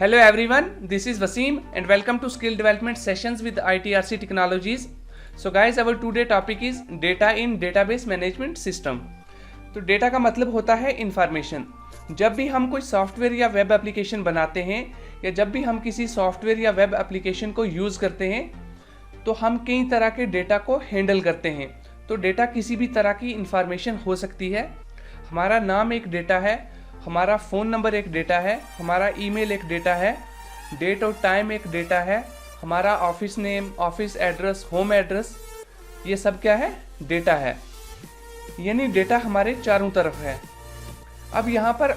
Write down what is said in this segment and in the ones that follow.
Hello everyone, this is Wasim and welcome to Skill Development Sessions with ITRC Technologies. So guys, our today topic is Data in Database Management System. तो data का मतलब होता है information. जब भी हम कोई सॉफ्टवेयर या वेब एप्लीकेशन बनाते हैं या जब भी हम किसी सॉफ्टवेयर या वेब एप्लीकेशन को यूज़ करते हैं तो हम कई तरह के डेटा को हैंडल करते हैं। तो डेटा किसी भी तरह की इंफॉर्मेशन हो सकती है। हमारा नाम एक डेटा है, हमारा फ़ोन नंबर एक डेटा है, हमारा ईमेल एक डेटा है, डेट और टाइम एक डेटा है, हमारा office name, office address, home address, ये सब क्या है? डेटा है। यानी डेटा हमारे चारों तरफ है। अब यहाँ पर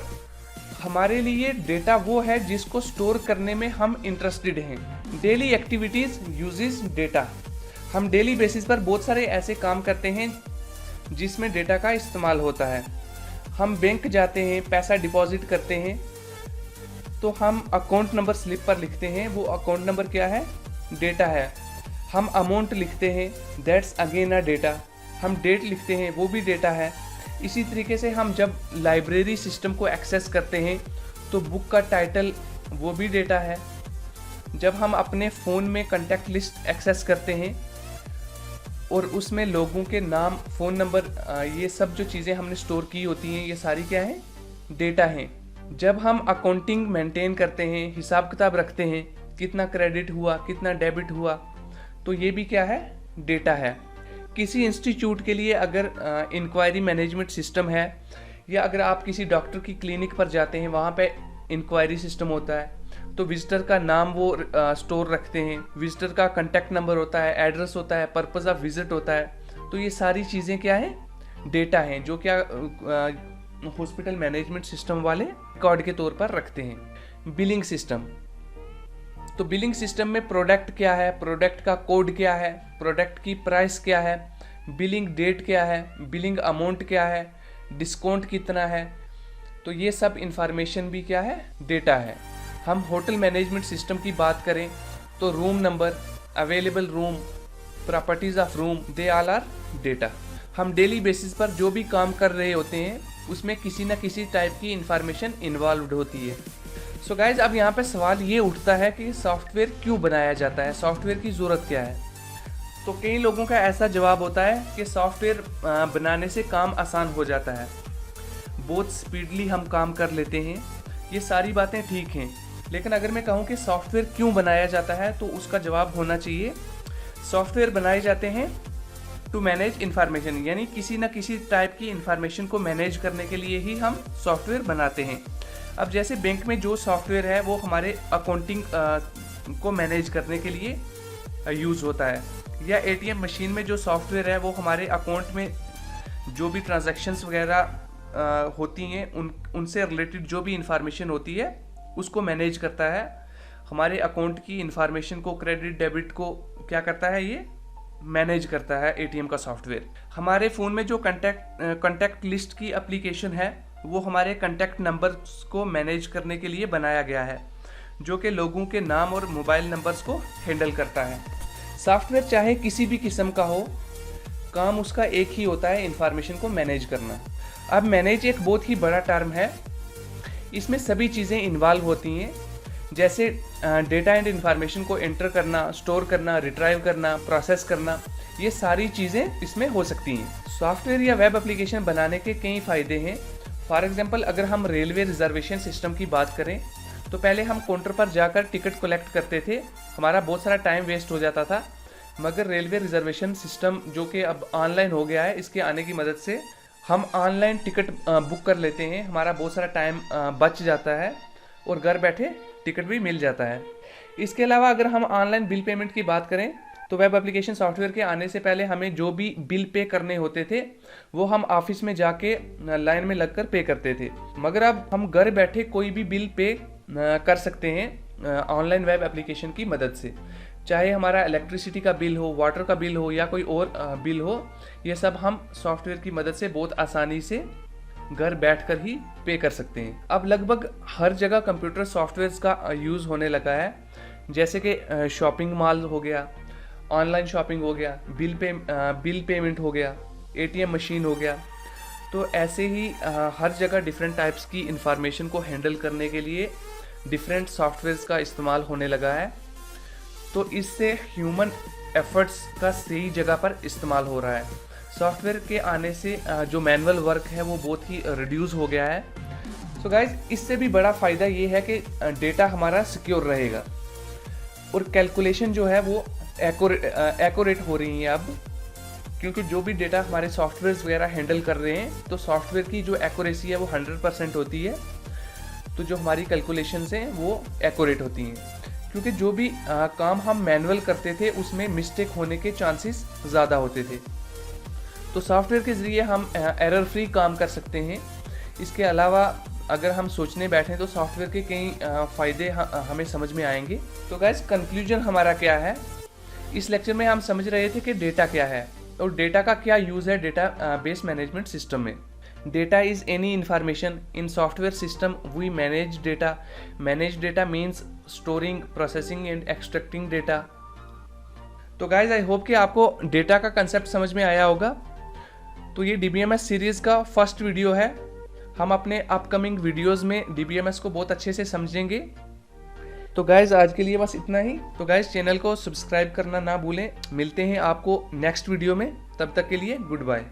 हमारे लिए डेटा वो है जिसको स्टोर करने में हम इंटरेस्टेड हैं। Daily activities uses data. हम डेली बेसिस पर बहुत सारे ऐसे काम करते हैं जिसमें डेटा का इस्तेमाल होता है। हम बैंक जाते हैं, पैसा डिपॉजिट करते हैं तो हम अकाउंट नंबर स्लिप पर लिखते हैं, वो अकाउंट नंबर क्या है? डेटा है। हम अमाउंट लिखते हैं, दैट्स अगेन अ डेटा। हम डेट लिखते हैं, वो भी डेटा है। इसी तरीके से हम जब लाइब्रेरी सिस्टम को एक्सेस करते हैं तो बुक का टाइटल वो भी डेटा है। जब हम अपने फ़ोन में कॉन्टैक्ट लिस्ट एक्सेस करते हैं और उसमें लोगों के नाम, फ़ोन नंबर, ये सब जो चीज़ें हमने स्टोर की होती हैं, ये सारी क्या हैं? डेटा हैं। जब हम अकाउंटिंग मेंटेन करते हैं, हिसाब किताब रखते हैं, कितना क्रेडिट हुआ, कितना डेबिट हुआ, तो ये भी क्या है? डेटा है। किसी इंस्टीट्यूट के लिए अगर इंक्वायरी मैनेजमेंट सिस्टम है या अगर आप किसी डॉक्टर की क्लिनिक पर जाते हैं, वहाँ पे इंक्वायरी सिस्टम होता है तो विजिटर का नाम वो स्टोर रखते हैं, विजिटर का कॉन्टैक्ट नंबर होता है, एड्रेस होता है, पर्पज़ ऑफ विजिट होता है। तो ये सारी चीज़ें क्या हैं? डेटा हैं, जो क्या हॉस्पिटल मैनेजमेंट सिस्टम वाले रिकॉर्ड के तौर पर रखते हैं। Billing system. तो बिलिंग सिस्टम में प्रोडक्ट क्या है, प्रोडक्ट का कोड क्या है, प्रोडक्ट की प्राइस क्या है, बिलिंग डेट क्या है, बिलिंग अमाउंट क्या है, डिस्काउंट कितना है, तो ये सब इंफॉर्मेशन भी क्या है? डेटा है। हम होटल मैनेजमेंट सिस्टम की बात करें तो room number, available room, properties of room, they all are data. हम डेली बेसिस पर जो भी काम कर रहे होते हैं उसमें किसी न किसी टाइप की इंफॉर्मेशन इन्वॉल्व होती है। सो गाइज, अब यहाँ पे सवाल ये उठता है कि सॉफ्टवेयर क्यों बनाया जाता है, सॉफ्टवेयर की ज़रूरत क्या है? तो कई लोगों का ऐसा जवाब होता है कि सॉफ्टवेयर बनाने से काम आसान हो जाता है, बहुत स्पीडली हम काम कर लेते हैं। ये सारी बातें ठीक हैं, लेकिन अगर मैं कहूँ कि सॉफ्टवेयर क्यों बनाया जाता है तो उसका जवाब होना चाहिए सॉफ्टवेयर बनाए जाते हैं टू मैनेज इन्फॉर्मेशन, यानी किसी न किसी टाइप की इन्फॉर्मेशन को मैनेज करने के लिए ही हम सॉफ्टवेयर बनाते हैं। अब जैसे बैंक में जो सॉफ्टवेयर है वो हमारे अकाउंटिंग को मैनेज करने के लिए यूज़ होता है, या एटीएम मशीन में जो सॉफ्टवेयर है वो हमारे अकाउंट में जो भी ट्रांजैक्शंस वगैरह होती हैं उनसे रिलेटेड जो भी इंफॉर्मेशन होती है उसको मैनेज करता है। हमारे अकाउंट की इंफॉर्मेशन को, क्रेडिट डेबिट को क्या करता है? ये मैनेज करता है एटीएम का सॉफ्टवेयर। हमारे फ़ोन में जो कॉन्टैक्ट लिस्ट की एप्लीकेशन है वो हमारे कॉन्टैक्ट नंबर्स को मैनेज करने के लिए बनाया गया है, जो कि लोगों के नाम और मोबाइल नंबर्स को हैंडल करता है। सॉफ्टवेयर चाहे किसी भी किस्म का हो, काम उसका एक ही होता है, इंफॉर्मेशन को मैनेज करना। अब मैनेज एक बहुत ही बड़ा टर्म है, इसमें सभी चीज़ें इन्वॉल्व होती हैं, जैसे डेटा एंड इंफॉर्मेशन को एंटर करना, स्टोर करना, रिट्राइव करना, प्रोसेस करना, ये सारी चीज़ें इसमें हो सकती हैं। सॉफ्टवेयर या वेब एप्लीकेशन बनाने के कई फ़ायदे हैं। फॉर एग्जांपल, अगर हम रेलवे रिजर्वेशन सिस्टम की बात करें तो पहले हम काउंटर पर जाकर टिकट कलेक्ट करते थे, हमारा बहुत सारा टाइम वेस्ट हो जाता था। मगर रेलवे रिजर्वेशन सिस्टम जो कि अब ऑनलाइन हो गया है, इसके आने की मदद से हम ऑनलाइन टिकट बुक कर लेते हैं, हमारा बहुत सारा टाइम बच जाता है और घर बैठे टिकट भी मिल जाता है। इसके अलावा अगर हम ऑनलाइन बिल पेमेंट की बात करें तो वेब एप्लीकेशन सॉफ्टवेयर के आने से पहले हमें जो भी बिल पे करने होते थे वो हम ऑफिस में जाके लाइन में लगकर पे करते थे, मगर अब हम घर बैठे कोई भी बिल पे कर सकते हैं ऑनलाइन वेब एप्लीकेशन की मदद से। चाहे हमारा इलेक्ट्रिसिटी का बिल हो, वाटर का बिल हो या कोई और बिल हो, ये सब हम सॉफ्टवेयर की मदद से बहुत आसानी से घर बैठकर ही पे कर सकते हैं। अब लगभग हर जगह कंप्यूटर सॉफ्टवेयर्स का यूज़ होने लगा है, जैसे कि शॉपिंग मॉल हो गया, ऑनलाइन शॉपिंग हो गया, बिल पेमेंट हो गया, एटीएम मशीन हो गया। तो ऐसे ही हर जगह डिफरेंट टाइप्स की इंफॉर्मेशन को हैंडल करने के लिए डिफरेंट सॉफ्टवेयर्स का इस्तेमाल होने लगा है, तो इससे ह्यूमन एफर्ट्स का सही जगह पर इस्तेमाल हो रहा है। सॉफ्टवेयर के आने से जो मैनुअल वर्क है वो बहुत ही रिड्यूस हो गया है। सो गाइज, इससे भी बड़ा फ़ायदा ये है कि डेटा हमारा सिक्योर रहेगा और कैलकुलेशन जो है वो एक्यूरेट हो रही है अब, क्योंकि जो भी डेटा हमारे सॉफ्टवेयर्स वगैरह हैंडल कर रहे हैं तो सॉफ्टवेयर की जो एक्यूरेसी है वो 100% होती है, तो जो हमारी कैलकुलेशंस हैं वो एक्यूरेट होती हैं। क्योंकि जो भी काम हम मैनुअल करते थे उसमें मिस्टेक होने के चांसेस ज़्यादा होते थे, तो सॉफ्टवेयर के ज़रिए हम एरर फ्री काम कर सकते हैं। इसके अलावा अगर हम सोचने बैठें तो सॉफ्टवेयर के कई फ़ायदे हमें समझ में आएंगे। तो गाइस, कंक्लूजन हमारा क्या है? इस लेक्चर में हम समझ रहे थे कि डेटा क्या है और डेटा का क्या यूज़ है डेटा बेस मैनेजमेंट सिस्टम में। Data is any information in software system we manage data. Manage data means storing, processing and extracting data. तो गाइज, आई होप कि आपको डेटा का कंसेप्ट समझ में आया होगा। तो ये DBMS सीरीज़ का फर्स्ट वीडियो है। हम अपने अपकमिंग वीडियोज़ में DBMS को बहुत अच्छे से समझेंगे। तो गाइज, आज के लिए बस इतना ही। तो गाइज, चैनल को सब्सक्राइब करना ना भूलें। मिलते हैं आपको नेक्स्ट वीडियो में, तब तक के लिए गुड बाय।